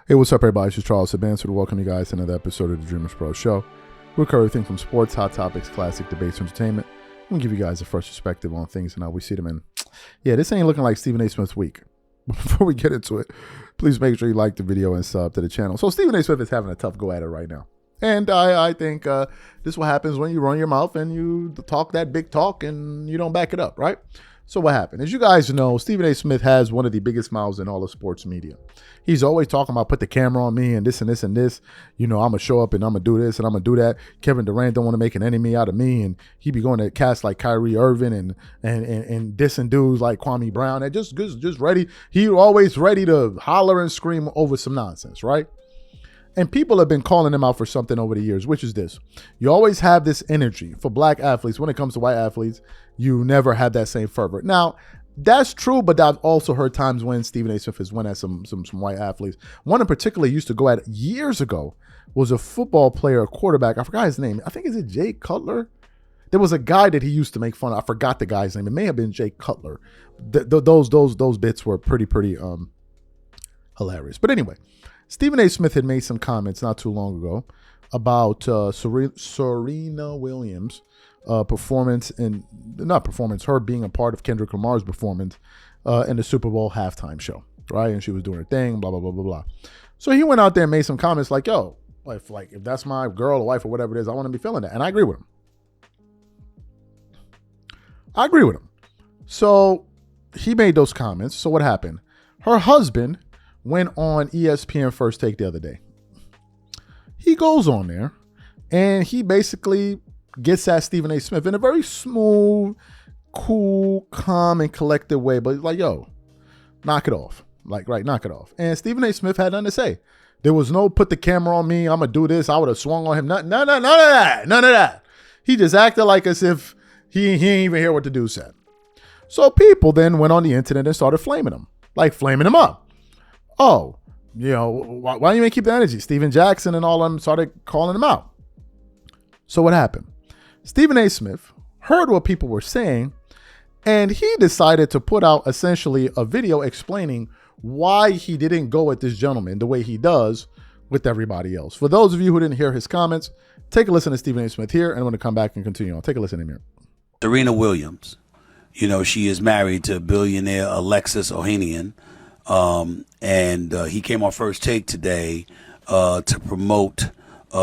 Hey, what's up, everybody? This is Charles Sabanser to welcome you guys to another episode of the DREAMERSPRO show. We cover everything from sports, hot topics, classic debates, entertainment. We'll give you guys a fresh perspective on things and how we see them. And yeah, this ain't looking like Stephen A. Smith's week. Before we get into it, please make sure you like the video and sub to the channel. So Stephen A. Smith is having a tough go at it right now. And I think this is what happens when you run your mouth and you talk that big talk and you don't back it up, right? So what happened? As you guys know, Stephen A. Smith has one of the biggest mouths in all of sports media. He's always talking about put the camera on me and this and this and this. You know, I'm going to show up and I'm going to do this and I'm going to do that. Kevin Durant don't want to make an enemy out of me. And he be going to cast like Kyrie Irving and dissing dudes like Kwame Brown. And just ready. He always ready to holler and scream over some nonsense, right? And people have been calling him out for something over the years, which is this. You always have this energy for black athletes. When it comes to white athletes, you never have that same fervor. Now, that's true, but I've also heard times when Stephen A. Smith has went at some white athletes. One in particular he used to go at years ago was a football player, a quarterback. I forgot his name. I think, is it Jay Cutler? There was a guy that he used to make fun of. I forgot the guy's name. It may have been Jay Cutler. Those bits were pretty hilarious. But anyway, Stephen A. Smith had made some comments not too long ago about Serena Williams' her being a part of Kendrick Lamar's performance in the Super Bowl halftime show, right? And she was doing her thing, blah, blah, blah, blah, blah. So he went out there and made some comments like, yo, if that's my girl or wife or whatever it is, I want to be feeling that. And I agree with him. So he made those comments. So what happened? Her husband went on ESPN First Take the other day. He goes on there and he basically gets at Stephen A. Smith in a very smooth, cool, calm, and collected way. But he's like, yo, knock it off. Knock it off. And Stephen A. Smith had nothing to say. There was no put the camera on me. I'm going to do this. I would have swung on him. None of that. He just acted like as if he ain't even hear what the dude said. So people then went on the internet and started flaming him. Flaming him up. Oh, you know, why don't you even keep the energy? Steven Jackson and all of them started calling him out. So what happened? Stephen A. Smith heard what people were saying, and he decided to put out essentially a video explaining why he didn't go at this gentleman the way he does with everybody else. For those of you who didn't hear his comments, take a listen to Stephen A. Smith here, and I'm going to come back and continue on. Take a listen to him here. Serena Williams, you know, she is married to billionaire Alexis Ohanian. And he came on First Take today to promote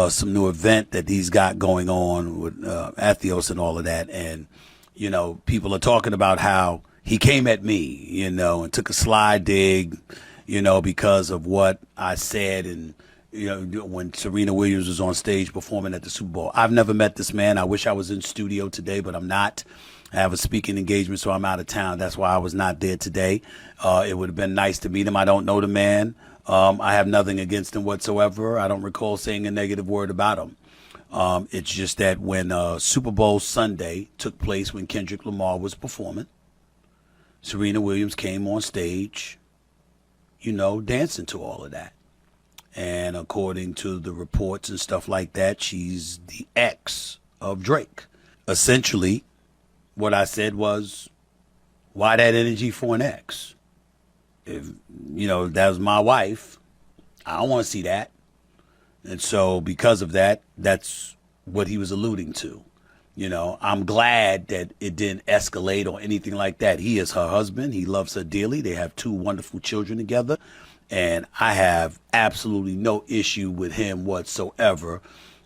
some new event that he's got going on with Atheos and all of that. And, you know, people are talking about how he came at me, you know, and took a sly dig, you know, because of what I said. And, you know, when Serena Williams was on stage performing at the Super Bowl. I've never met this man. I wish I was in studio today, but I'm not. I have a speaking engagement, so I'm out of town. That's why I was not there today. It would have been nice to meet him. I don't know the man. I have nothing against him whatsoever. I don't recall saying a negative word about him. It's just that when Super Bowl Sunday took place, when Kendrick Lamar was performing, Serena Williams came on stage, you know, dancing to all of that. And according to the reports and stuff like that, she's the ex of Drake. Essentially, what I said was, why that energy for an ex? If, you know, that was my wife, I don't want to see that. And so because of that, that's what he was alluding to. You know, I'm glad that it didn't escalate or anything like that. He is her husband. He loves her dearly. They have two wonderful children together. And I have absolutely no issue with him whatsoever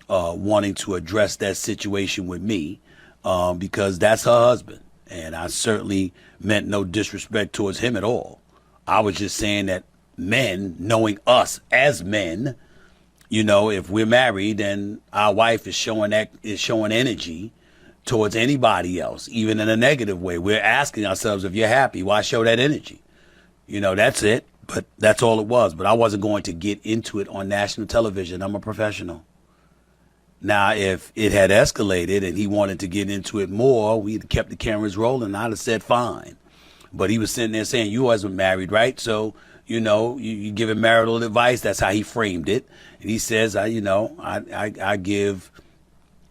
wanting to address that situation with me. Because that's her husband. And I certainly meant no disrespect towards him at all. I was just saying that men, knowing us as men, you know, if we're married and our wife is showing energy towards anybody else, even in a negative way, we're asking ourselves, if you're happy, why show that energy? You know, that's it. But that's all it was. But I wasn't going to get into it on national television. I'm a professional. Now, if it had escalated and he wanted to get into it more, we'd kept the cameras rolling. I'd have said fine. But he was sitting there saying, you wasn't married, right? So, you know, you give him marital advice. That's how he framed it. And he says, I give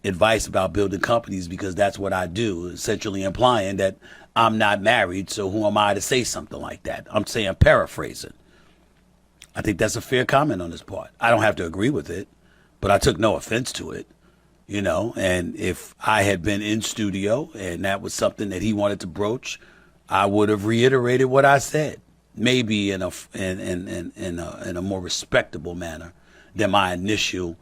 advice about building companies because that's what I do, essentially implying that I'm not married. So who am I to say something like that? I'm saying paraphrasing. I think that's a fair comment on his part. I don't have to agree with it, but I took no offense to it, you know. And if I had been in studio and that was something that he wanted to broach, I would have reiterated what I said, maybe in a more respectable manner than my initial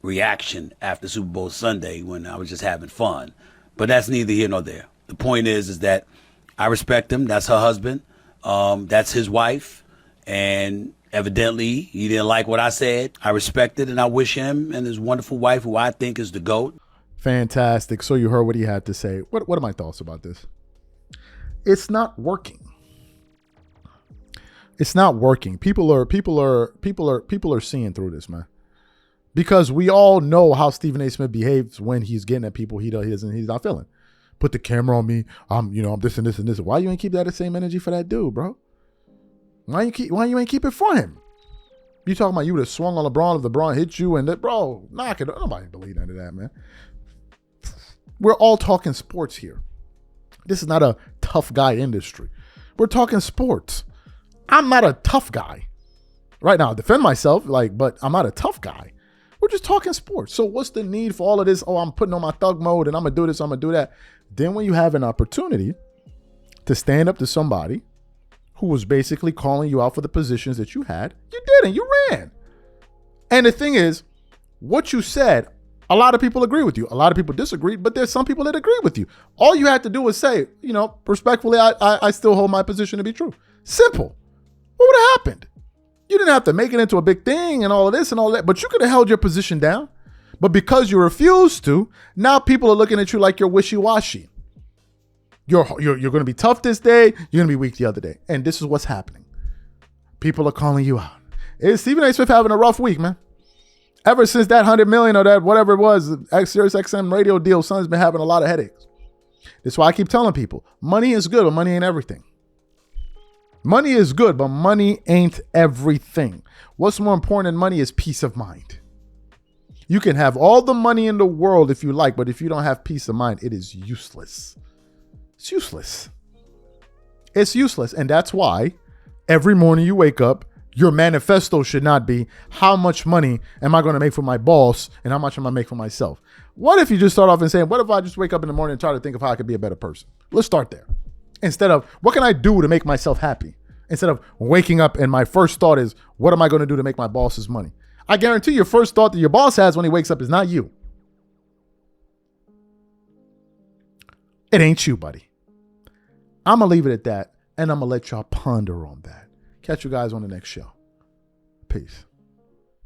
reaction after Super Bowl Sunday when I was just having fun. But that's neither here nor there. The point is that I respect him. That's her husband. That's his wife. And evidently, he didn't like what I said. I respect it, and I wish him and his wonderful wife, who I think is the GOAT. Fantastic. So you heard what he had to say. What are my thoughts about this? It's not working. It's not working. People are seeing through this, man. Because we all know how Stephen A. Smith behaves when he's getting at people he's not feeling. Put the camera on me. I'm this and this and this. Why you ain't keep that same energy for that dude, bro? Why you ain't keep it for him? You talking about you would have swung on LeBron if LeBron hit you and that, bro, knock it. Nobody believe none of that, man. We're all talking sports here. This is not a tough guy industry. We're talking sports. I'm not a tough guy. Right now, I defend myself, but I'm not a tough guy. We're just talking sports. So what's the need for all of this? Oh, I'm putting on my thug mode and I'm going to do this, I'm going to do that. Then when you have an opportunity to stand up to somebody who was basically calling you out for the positions that you had, you didn't. You ran. And the thing is, what you said, a lot of people agree with you. A lot of people disagree, but there's some people that agree with you. All you had to do was say, respectfully, I still hold my position to be true. Simple. What would have happened? You didn't have to make it into a big thing and all of this and all that, but you could have held your position down. But because you refused to, now people are looking at you like you're wishy-washy. You're going to be tough this day. You're going to be weak the other day. And this is what's happening. People are calling you out. Is Stephen A. Smith having a rough week, man? Ever since that $100 million or that whatever it was, Sirius XM radio deal, son's been having a lot of headaches. That's why I keep telling people, money is good, but money ain't everything. Money is good, but money ain't everything. What's more important than money is peace of mind. You can have all the money in the world if you like, but if you don't have peace of mind, it is useless. It's useless. It's useless. And that's why every morning you wake up, your manifesto should not be how much money am I going to make for my boss and how much am I make for myself. What if you just start off and saying, what if I just wake up in the morning and try to think of how I could be a better person? Let's start there. Instead of what can I do to make myself happy? Instead of waking up and my first thought is, what am I going to do to make my boss's money? I guarantee your first thought that your boss has when he wakes up is not you. It ain't you, buddy. I'm going to leave it at that, and I'm going to let y'all ponder on that. Catch you guys on the next show. Peace.